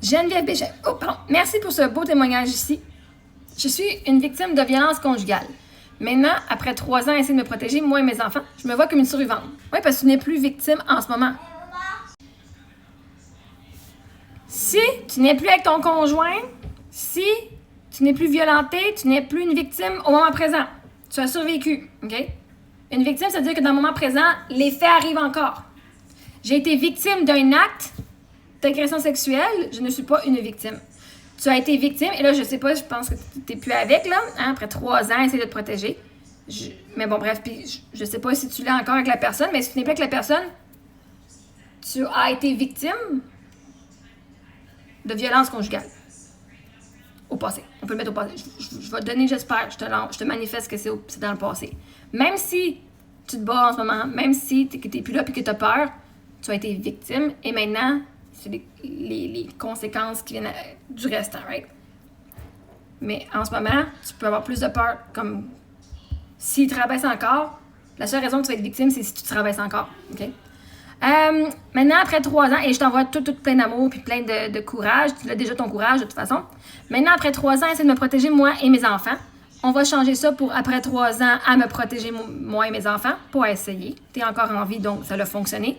Geneviève Béchet. Oh, pardon. Merci pour ce beau témoignage ici. Je suis une victime de violence conjugale. Maintenant, après 3 ans à essayer de me protéger, moi et mes enfants, je me vois comme une survivante. Oui, parce que tu n'es plus victime en ce moment. Si tu n'es plus avec ton conjoint, si tu n'es plus violenté, tu n'es plus une victime au moment présent. Tu as survécu, OK? Une victime, ça veut dire que dans le moment présent, les faits arrivent encore. J'ai été victime d'un acte d'agression sexuelle, je ne suis pas une victime. Tu as été victime, et là, je sais pas, je pense que tu n'es plus avec, là, hein, après 3 ans, essayer de te protéger. Mais bon, bref, puis je sais pas si tu l'as encore avec la personne, mais si tu n'es plus avec la personne, tu as été victime de violence conjugale. Au passé. On peut le mettre au passé. Je vais te donner, j'espère, je te manifeste que c'est dans le passé. Même si tu te bats en ce moment, même si tu n'es plus là et que tu as peur, tu as été victime, et maintenant, c'est les conséquences qui viennent du restant, right? Mais en ce moment, tu peux avoir plus de peur, comme s'il te rabaisse encore, la seule raison que tu vas être victime, c'est si tu te rabaisses encore, OK? Maintenant, après 3 ans, et je t'envoie tout plein d'amour puis plein de courage, tu as déjà ton courage de toute façon. Maintenant, après 3 ans, essaie de me protéger moi et mes enfants. On va changer ça pour après 3 ans à me protéger moi et mes enfants pour essayer. Tu es encore en vie, donc ça a fonctionné.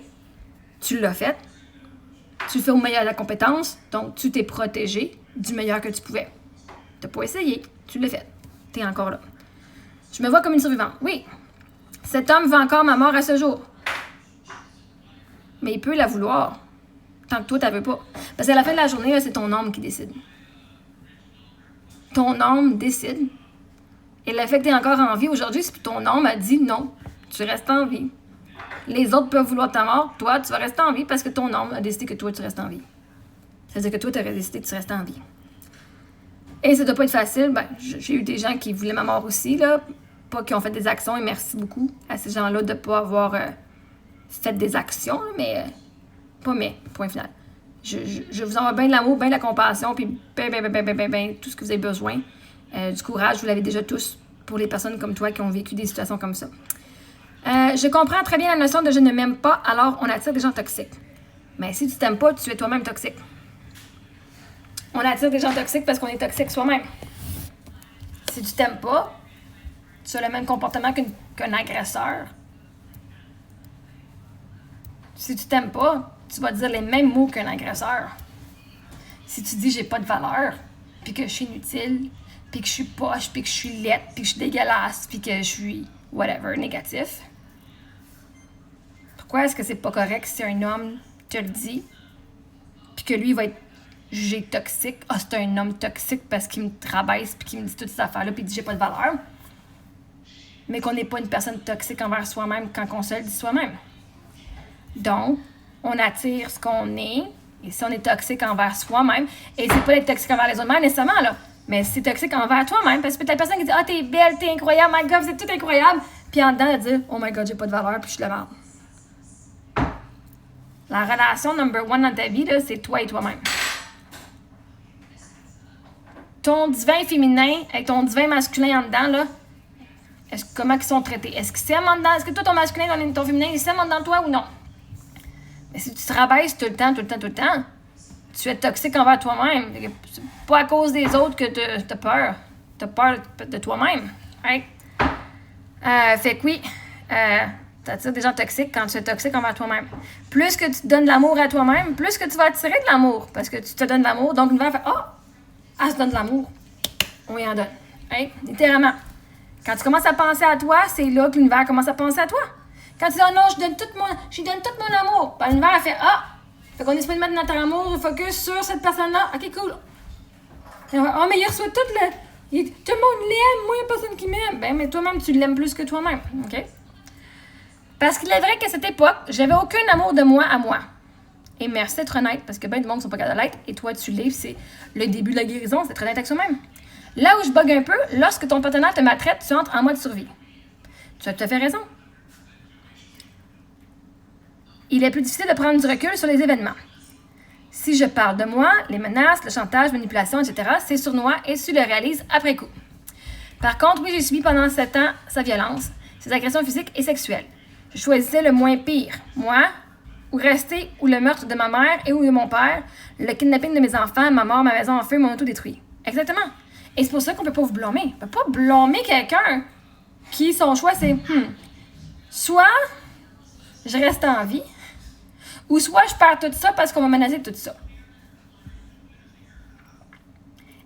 Tu l'as fait. Tu fais au meilleur de la compétence, donc tu t'es protégé du meilleur que tu pouvais. Tu n'as pas essayé, tu l'as fait. Tu es encore là. Je me vois comme une survivante. Oui, cet homme veut encore ma mort à ce jour. Mais il peut la vouloir, tant que toi, tu ne veux pas. Parce qu'à la fin de la journée, là, c'est ton âme qui décide. Ton âme décide. Et le fait que tu es encore en vie aujourd'hui, c'est que ton âme a dit non, tu restes en vie. Les autres peuvent vouloir ta mort, toi, tu vas rester en vie parce que ton âme a décidé que toi, tu restes en vie. Ça veut dire que toi, tu aurais décidé que tu restes en vie. Et ça doit pas être facile. Ben, j'ai eu des gens qui voulaient ma mort aussi, là. Pas qui ont fait des actions, et merci beaucoup à ces gens-là de ne pas avoir fait des actions, mais point final. Je vous envoie bien de l'amour, bien de la compassion, puis ben, tout ce que vous avez besoin. Du courage, vous l'avez déjà tous pour les personnes comme toi qui ont vécu des situations comme ça. Je comprends très bien la notion de je ne m'aime pas, alors on attire des gens toxiques. Mais si tu t'aimes pas, tu es toi-même toxique. On attire des gens toxiques parce qu'on est toxique soi-même. Si tu t'aimes pas, tu as le même comportement qu'un agresseur. Si tu t'aimes pas, tu vas dire les mêmes mots qu'un agresseur. Si tu dis j'ai pas de valeur, puis que je suis inutile, puis que je suis poche, puis que je suis laide, puis que je suis dégueulasse, puis que je suis whatever, négatif. Pourquoi est-ce que c'est pas correct si un homme te le dit, puis que lui va être jugé toxique? Ah, c'est un homme toxique parce qu'il me rabaisse, puis qu'il me dit toutes ces affaires-là, puis il dit j'ai pas de valeur. Mais qu'on n'est pas une personne toxique envers soi-même quand on se le dit soi-même. Donc, on attire ce qu'on est, et si on est toxique envers soi-même, et c'est pas d'être toxique envers les autres, même nécessairement, là, mais c'est toxique envers toi-même, parce que peut-être la personne qui dit « Ah, t'es belle, t'es incroyable, my God, c'est tout incroyable », puis en dedans, de dire « Oh my God, j'ai pas de valeur, puis je suis la merde ». La relation number 1 dans ta vie, là, c'est toi et toi-même. Ton divin féminin avec ton divin masculin en dedans, là, comment ils sont traités? Est-ce qu'ils s'aiment en dedans? Est-ce que toi, ton masculin, ton féminin, ils s'aiment en dedans de toi ou non? Mais si tu te rabaisses tout le temps, tu es toxique envers toi-même. C'est pas à cause des autres que t'as peur. T'as peur de toi-même. Right? Fait que oui, t'attires des gens toxiques quand tu es toxique envers toi-même. Plus que tu te donnes de l'amour à toi-même, plus que tu vas attirer de l'amour. Parce que tu te donnes de l'amour, donc l'univers fait « Ah, elle se donne de l'amour. On y en donne. » Right? Littéralement. Quand tu commences à penser à toi, c'est là que l'univers commence à penser à toi. Quand tu dis « Oh non, je donne tout mon amour », ben, l'univers a fait « Ah! » Fait qu'on est supposé mettre notre amour, focus sur cette personne-là. OK, cool. Oh, mais il reçoit tout le... Tout le monde l'aime, moi, il n'y a personne qui m'aime. Ben, mais toi-même, tu l'aimes plus que toi-même. OK? Parce qu'il est vrai qu'à cette époque, j'avais aucun amour de moi à moi. Et merci d'être honnête, parce que bien du monde ne sont pas capables de l'être. Et toi, tu l'es, c'est le début de la guérison, c'est d'être honnête avec soi-même. Là où je bug un peu, lorsque ton partenaire te maltraite, tu entres en mode survie. Tu as tout à fait raison. Il est plus difficile de prendre du recul sur les événements. Si je parle de moi, les menaces, le chantage, manipulation, etc., c'est sournois et tu le réalises après coup. Par contre, oui, j'ai subi pendant 7 ans sa violence, ses agressions physiques et sexuelles. Je choisissais le moins pire. Moi, ou rester où le meurtre de ma mère et ou de mon père, le kidnapping de mes enfants, ma mort, ma maison en feu, mon auto détruit. Exactement. Et c'est pour ça qu'on peut pas vous blâmer. On peut pas blâmer quelqu'un qui, son choix, c'est soit je reste en vie, ou soit je perds tout ça parce qu'on m'a menacé de tout ça.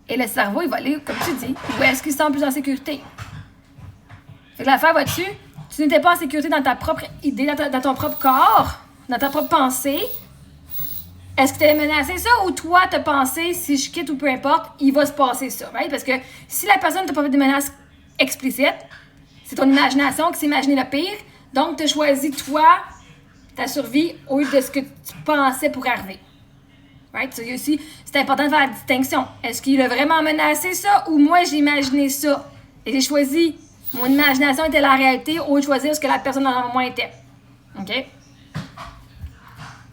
Et le cerveau, il va aller, comme tu dis, où est-ce qu'il se sent plus en sécurité? Fait que l'affaire va dessus, tu n'étais pas en sécurité dans ta propre idée, dans ton propre corps, dans ta propre pensée. Est-ce que tu es menacé ça ou toi, tu as pensé, si je quitte ou peu importe, il va se passer ça, right? Parce que si la personne ne t'a pas fait de menaces explicites, c'est ton imagination qui s'est imaginé le pire. Donc, tu as choisi, toi, ta survie au lieu de ce que tu pensais pour arriver. Right? Ça aussi, c'est important de faire la distinction. Est-ce qu'il a vraiment menacé ça ou moi, j'ai imaginé ça? Et j'ai choisi, mon imagination était la réalité au lieu de choisir ce que la personne en moi était. OK?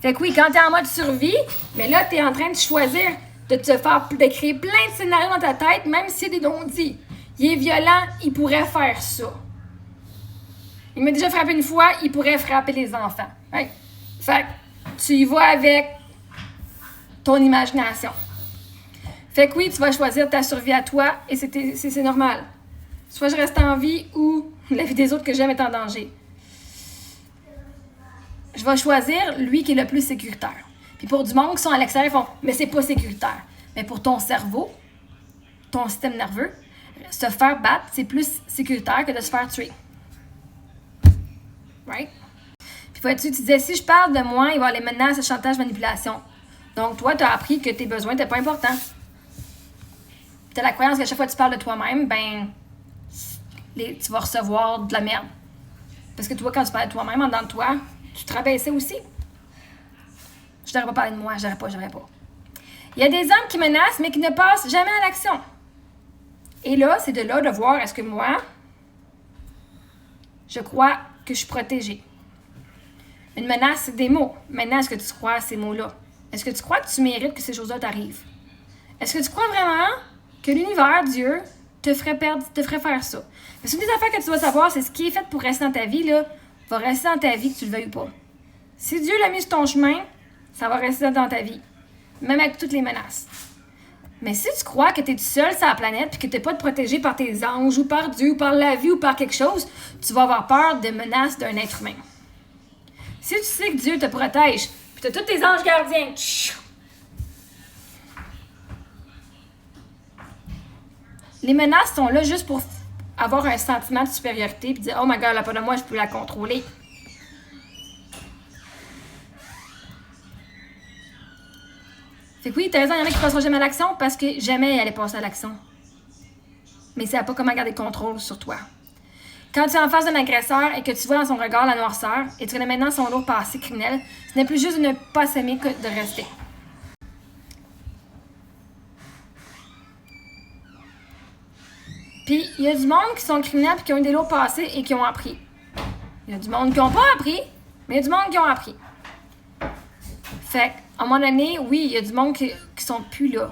Fait que oui, quand tu es en mode survie, mais là, tu es en train de choisir de créer plein de scénarios dans ta tête, même si c'est des non-dits. Il est violent, il pourrait faire ça. Il m'a déjà frappé une fois, il pourrait frapper les enfants. Right? Fait que tu y vas avec ton imagination. Fait que oui, tu vas choisir ta survie à toi et c'est normal. Soit je reste en vie ou la vie des autres que j'aime est en danger. Je vais choisir lui qui est le plus sécuritaire. Puis pour du monde qui sont à l'extérieur, ils font « mais c'est pas sécuritaire ». Mais pour ton cerveau, ton système nerveux, se faire battre, c'est plus sécuritaire que de se faire tuer. Right? Puis tu disais, si je parle de moi, il va y avoir les menaces, le chantage, manipulation. Donc toi, tu as appris que tes besoins n'étaient pas importants. Tu as la croyance qu'à chaque fois que tu parles de toi-même, ben tu vas recevoir de la merde. Parce que toi, quand tu parles de toi-même, en dedans de toi, tu te rabaissais aussi. Je n'aurais pas parlé de moi, j'aurais pas. Il y a des hommes qui menacent, mais qui ne passent jamais à l'action. Et là, c'est de là de voir, est-ce que moi, je crois que je suis protégée. Une menace, c'est des mots. Maintenant, est-ce que tu crois à ces mots-là? Est-ce que tu crois que tu mérites que ces choses-là t'arrivent? Est-ce que tu crois vraiment que l'univers, Dieu, te ferait faire ça? Parce que une des affaires que tu dois savoir, c'est ce qui est fait pour rester dans ta vie, là, va rester dans ta vie que tu le veuilles ou pas. Si Dieu l'a mis sur ton chemin, ça va rester dans ta vie. Même avec toutes les menaces. Mais si tu crois que tu es tout seul sur la planète et que tu n'es pas protégé par tes anges ou par Dieu ou par la vie ou par quelque chose, tu vas avoir peur des menaces d'un être humain. Si tu sais que Dieu te protège, puis tu as tous tes anges gardiens, les menaces sont là juste pour avoir un sentiment de supériorité puis dire « Oh my God, là, pas de moi, je peux la contrôler. » Fait que oui, t'as raison, il y en a qui ne passeront jamais à l'action parce que jamais elle allait passer à l'action. Mais ça n'a pas comment garder le contrôle sur toi. Quand tu es en face d'un agresseur et que tu vois dans son regard la noirceur et tu connais maintenant son lourd passé criminel, ce n'est plus juste de ne pas s'aimer que de rester. Puis, il y a du monde qui sont criminels et qui ont eu des lourds passés et qui ont appris. Il y a du monde qui n'ont pas appris, mais il y a du monde qui ont appris. Fait qu'à un moment donné, oui, il y a du monde qui sont plus là.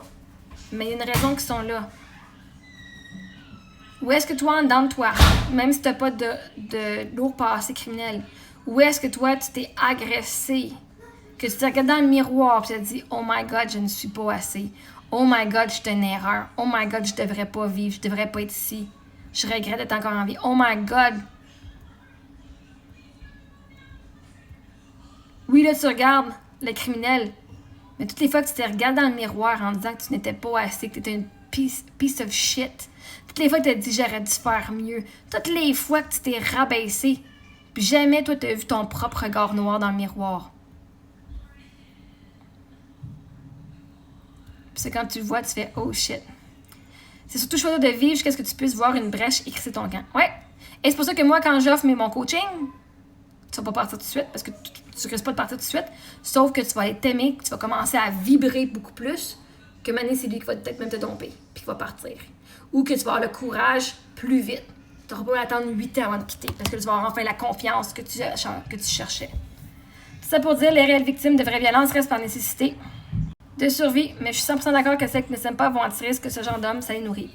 Mais il y a une raison qu'ils sont là. Où est-ce que toi, en dedans de toi, même si tu n'as pas de lourd passé criminel, où est-ce que toi, tu t'es agressé, que tu te regardes dans le miroir et tu te dis « Oh my God, je ne suis pas assez. Oh my God, je suis une erreur. Oh my God, je devrais pas vivre. Je devrais pas être ici. Je regrette d'être encore en vie. Oh my God. » Oui, là, tu regardes le criminel, mais toutes les fois que tu te regardes dans le miroir en disant que tu n'étais pas assez, que tu étais une piece of shit, toutes les fois que tu as dit j'aurais dû faire mieux, toutes les fois que tu t'es rabaissé, puis jamais toi tu as vu ton propre regard noir dans le miroir. Puis c'est quand tu le vois, tu fais oh shit. C'est surtout choisir de vivre jusqu'à ce que tu puisses voir une brèche et crisser ton camp. Ouais. Et c'est pour ça que moi, quand j'offre mon coaching, tu vas pas partir tout de suite parce que tu risques pas de partir tout de suite, sauf que tu vas t'aimer, que tu vas commencer à vibrer beaucoup plus, que Mané, c'est lui qui va peut-être même te domper, puis qui va partir. Ou que tu vas avoir le courage plus vite. Tu n'auras pas attendre 8 ans avant de quitter, parce que tu vas avoir enfin la confiance que tu cherchais. C'est ça pour dire, les réelles victimes de vraies violences restent par nécessité de survie, mais je suis 100% d'accord que celles qui ne s'aiment pas vont attirer ce que ce genre d'homme, ça les nourrit.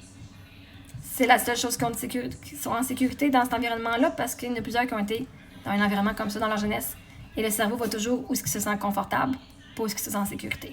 C'est la seule chose qui sont en sécurité dans cet environnement-là, parce qu'il y en a plusieurs qui ont été dans un environnement comme ça dans leur jeunesse Et le cerveau va toujours où est-ce qu'il se sent confortable, pas où est-ce qu'il se sent en sécurité.